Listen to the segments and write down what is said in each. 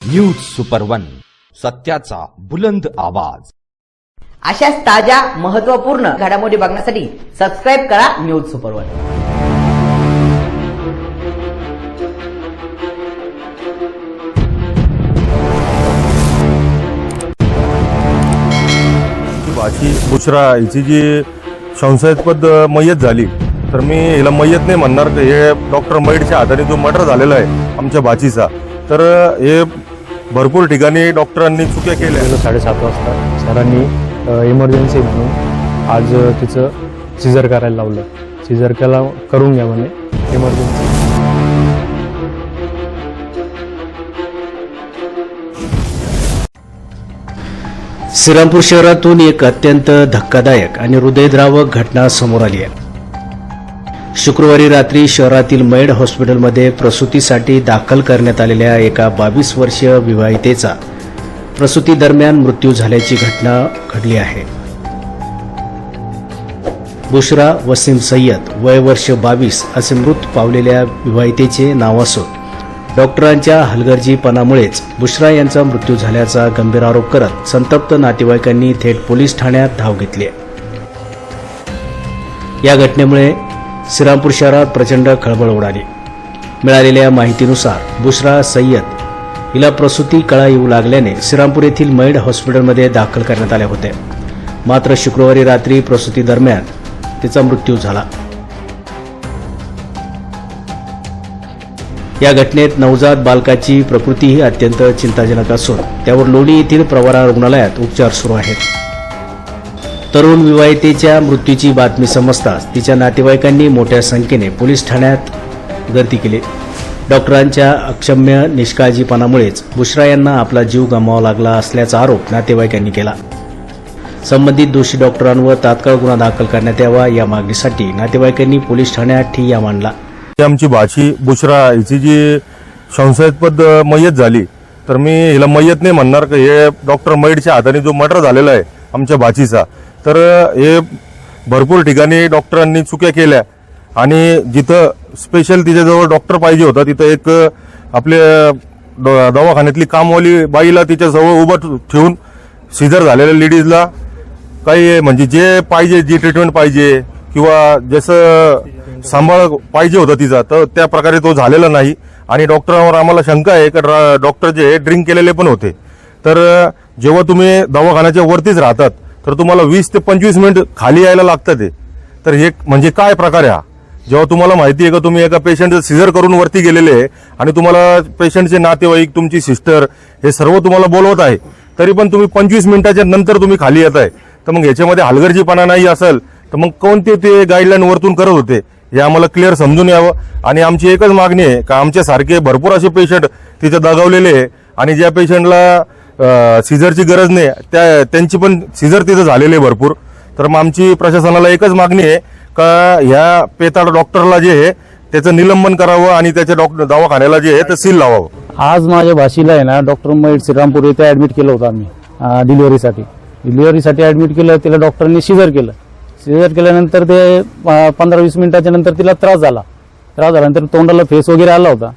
News super one, सत्याचा बुलंद आवाज। अशाच ताज्या महत्त्वपूर्ण घडामोडी बघण्यासाठी सबस्क्राइब करा न्यूज सुपर वन। बाची बुशरा हिची जी संशयास्पद मयत झाली, तर मी हिला मयत नाही म्हणणार। हे डॉक्टर मैडच्या हाताने जो मर्डर झालेला आहे आमच्या बाचीचा, तर हे भरपूर ठिकाणी डॉक्टरांनी चुक्या केल्या। 7:30 वाजता सरांनी इमर्जन्सी म्हणून आज तिचं सिझर करायला लावलं। सिझर करून घ्या म्हणे इमर्जन्सी। श्रीरामपूर शहरातून एक अत्यंत धक्कादायक आणि हृदयद्रावक घटना समोर आली आहे। शुक्रवारी रात्री शहरातील मैड हॉस्पिटलमध्ये प्रसूतीसाठी दाखल करण्यात आलेल्या एका 22 वर्षीय विवाहितेचा प्रसूती दरम्यान मृत्यू झाल्याची घटना घडली आहे। बुशरा वसीम सय्यद वय वर्ष 22 असे मृत पावलेल्या विवाहितेचे नाव असून डॉक्टरांच्या हलगर्जीपणामुळेच बुशरा यांचा मृत्यू झाल्याचा गंभीर आरोप करत संतप्त नातेवाईकांनी थेट पोलीस ठाण्यात धाव घेतली आहे। या घटनेमुळे श्रीरामपूर शहरात प्रचंड खळबळ उडाली। मिळालेल्या माहितीनुसार बुशरा सय्यद हिला प्रसूती कळा येऊ लागल्याने श्रीरामपूर येथील मैड हॉस्पिटलमध्ये दाखल करण्यात आले होते। मात्र शुक्रवारी रात्री प्रसूती दरम्यान तिचा मृत्यू झाला। या घटनेत नवजात बालकाची प्रकृतीही अत्यंत चिंताजनक असून त्यावर लोणी येथील प्रवरा रुग्णालयात उपचार सुरू आहेत। तरुण विवाहितेच्या मृत्यूची बातमी समजताच तिच्या नातेवाईकांनी मोठ्या संख्येने पोलीस ठाण्यात गर्दी केली। डॉक्टरांच्या अक्षम्य निष्काळजीपणामुळेच बुशरा यांना आपला जीव गमवावा लागला असल्याचा आरोप नातेवाईकांनी केला। संबंधित दोषी डॉक्टरांवर तात्काळ गुन्हा दाखल करण्यात यावा या मागणीसाठी नातेवाईकांनी पोलीस ठाण्यात ठिय्या मांडला। आमची बाची बुशरा हिची जी संशयास्पद मयत झाली, तर मी हिला मयत नाही म्हणणार। हे डॉक्टर मैडच्या हाताने जो मर्डर झालेला आहे आमच्या बाचीचा, तर हे भरपूर ठिकाणी डॉक्टरांनी चुक्या केल्या आणि जिथं स्पेशल तिच्याजवळ डॉक्टर पाहिजे होता तिथं एक आपल्या दवाखान्यातली कामवाली बाईला तिच्याजवळ उभं ठेवून सिझर झालेल्या लेडीजला काही म्हणजे जे पाहिजे, जी ट्रीटमेंट पाहिजे किंवा जसं सांभाळ पाहिजे होता तिचा, तर त्या प्रकारे तो झालेला नाही। आणि डॉक्टरांवर आम्हाला शंका आहे की डॉक्टर जे ड्रिंक केलेले पण होते। तर जेव्हा तुम्ही दवाखान्याच्या वरतीच राहतात तर तुम्हाला 20 ते 25 मिनिट खाली यायला लागतात। तर हे म्हणजे काय प्रकार आहे हा? जेव्हा तुम्हाला माहिती आहे का तुम्ही एका पेशंटचं सिझर करून वरती गेलेले आहे आणि तुम्हाला पेशंटचे नातेवाईक, तुमची सिस्टर हे सर्व तुम्हाला बोलवत आहे, तरी पण तुम्ही 25 मिनिटाच्या नंतर तुम्ही खाली येत आहे, तर मग ह्याच्यामध्ये हलगर्जीपणा नाही असेल तर मग कोणते ते गाईडलाईन वरतून करत होते हे आम्हाला क्लिअर समजून यावं। आणि आमची एकच मागणी आहे का आमच्यासारखे भरपूर असे पेशंट तिथे दगावलेले आहे आणि ज्या पेशंटला सिझरची गरज नाही त्यांची पण सिझर तिथे झालेले भरपूर। तर मग आमची प्रशासनाला एकच मागणी आहे का ह्या पेताड डॉक्टरला जे आहे त्याचं निलंबन करावं आणि त्याच्या दवाखान्याला जे आहे ते सील लावावं। आज माझ्या भाषीला आहे ना डॉक्टर मैड श्रीरामपूर येथे ऍडमिट केलं होतं आम्ही डिलिव्हरीसाठी ऍडमिट केलं। तिला डॉक्टरांनी सिझर केलं। सिझर केल्यानंतर ते 15-20 मिनिटाच्या नंतर तिला त्रास झाला नंतर तोंडाला फेस वगैरे आला होता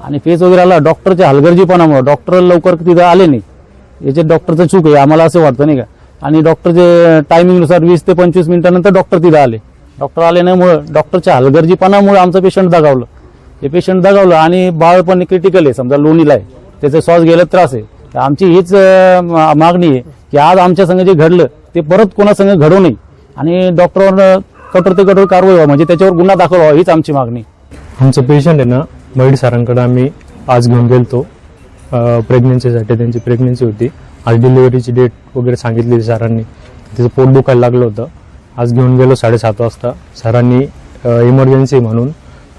आणि फेस वगैरे आला। डॉक्टरच्या हलगर्जीपणामुळे डॉक्टर लवकर तिथं आले नाही, याचे डॉक्टरचं चूक आहे आम्हाला असं वाटतं नाही का। आणि डॉक्टरचे टायमिंगनुसार 20 ते 25 मिनिटानंतर डॉक्टर तिथं आले। डॉक्टर आल्यामुळे डॉक्टरच्या हलगर्जीपणामुळे आमचं पेशंट दगावलं। हे पेशंट दगावलं आणि बाळ पण क्रिटिकल आहे, समजा लोणीला आहे, त्याचा श्वास घ्यायला त्रास आहे। तर आमची हीच मागणी आहे की आज आमच्या संग जे घडलं ते परत कोणासंग घडू नये आणि डॉक्टरवर कठोर ते कठोर कारवाई व्हावी, म्हणजे त्याच्यावर गुन्हा दाखल व्हावा हीच आमची मागणी। आमचं पेशंट आहे ना मैड सरांकडे आम्ही आज घेऊन गेलतो प्रेग्नन्सीसाठी। त्यांची प्रेग्नन्सी होती। आज डिलिव्हरीची डेट वगैरे सांगितली सरांनी। तिचं पोट दुखायला लागलं होतं। आज घेऊन गेलो 7:30 वाजता। सरांनी इमर्जन्सी म्हणून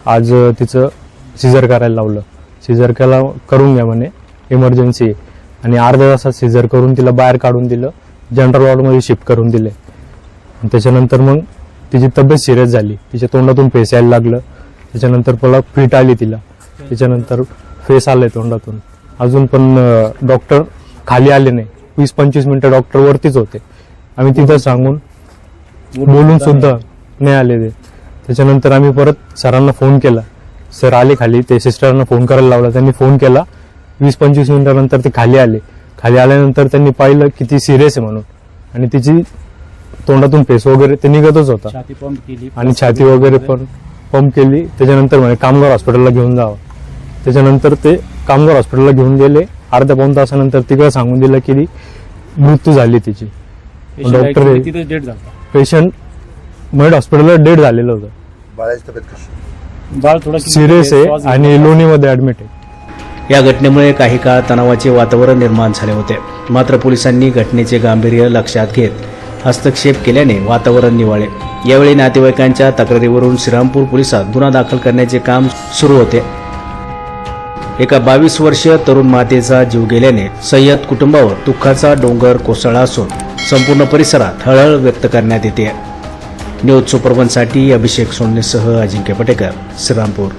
आज तिचं सिझर करायला लावलं। सिझर करून घ्या म्हणे इमर्जन्सी, आणि अर्ध्या तासात सिझर करून तिला बाहेर काढून दिलं, जनरल वॉर्डमध्ये शिफ्ट करून दिले। त्याच्यानंतर मग तिची तब्येत सिरियस झाली, तिच्या तोंडातून फेस यायला लागलं। त्याच्यानंतर मला फिट आली तिला, त्याच्यानंतर फेस आलंय तोंडातून। अजून पण डॉक्टर खाली आले नाही, 20-25 मिनिटं डॉक्टर वरतीच होते। आम्ही तिथं सांगून बोलून सुद्धा नाही आले ते। त्याच्यानंतर आम्ही परत सरांना फोन केला, सर आले खाली, ते सिस्टरांना फोन करायला लावला, त्यांनी फोन केला 20-25 मिनिटानंतर ते खाली आले. खाली आल्यानंतर त्यांनी पाहिलं की ती सिरियस आहे म्हणून, आणि तिची तोंडातून फेस वगैरे ते निघतच होता आणि छाती वगैरे पण पंप केली. त्याच्यानंतर म्हणे कामगार हॉस्पिटलला घेऊन जावं. त्याच्यानंतर ते कामगार हॉस्पिटलला घेऊन गेले. अर्ध्या पाऊण तासानंतर तिकडे सांगून दिलं की मृत्यू झाली तिची. डॉक्टर पेशंट मड हॉस्पिटलला डेड झालेलं होतं. बाळ थोडं सिरियस आहे आणि लोणीमध्ये ऍडमिट आहे. या घटनेमुळे काही काळ तणावाचे वातावरण निर्माण झाले होते. मात्र पोलिसांनी घटनेचे गांभीर्य लक्षात घेत हस्तक्षेप केल्याने वातावरण निवळले. यावेळी नातेवाईकांच्या तक्रारीवरून श्रीरामपूर पोलिसात गुन्हा दाखल करण्याचे काम सुरू होते. एका 22 वर्षीय तरुण मातेचा जीव गेल्याने सय्यद कुटुंबावर दुःखाचा डोंगर कोसळला असून संपूर्ण परिसरात हळहळ व्यक्त करण्यात येते. न्यूज सुपरवनसाठी अभिषेक सोनलेसह अजिंक्य पटेकर, श्रीरामपूर.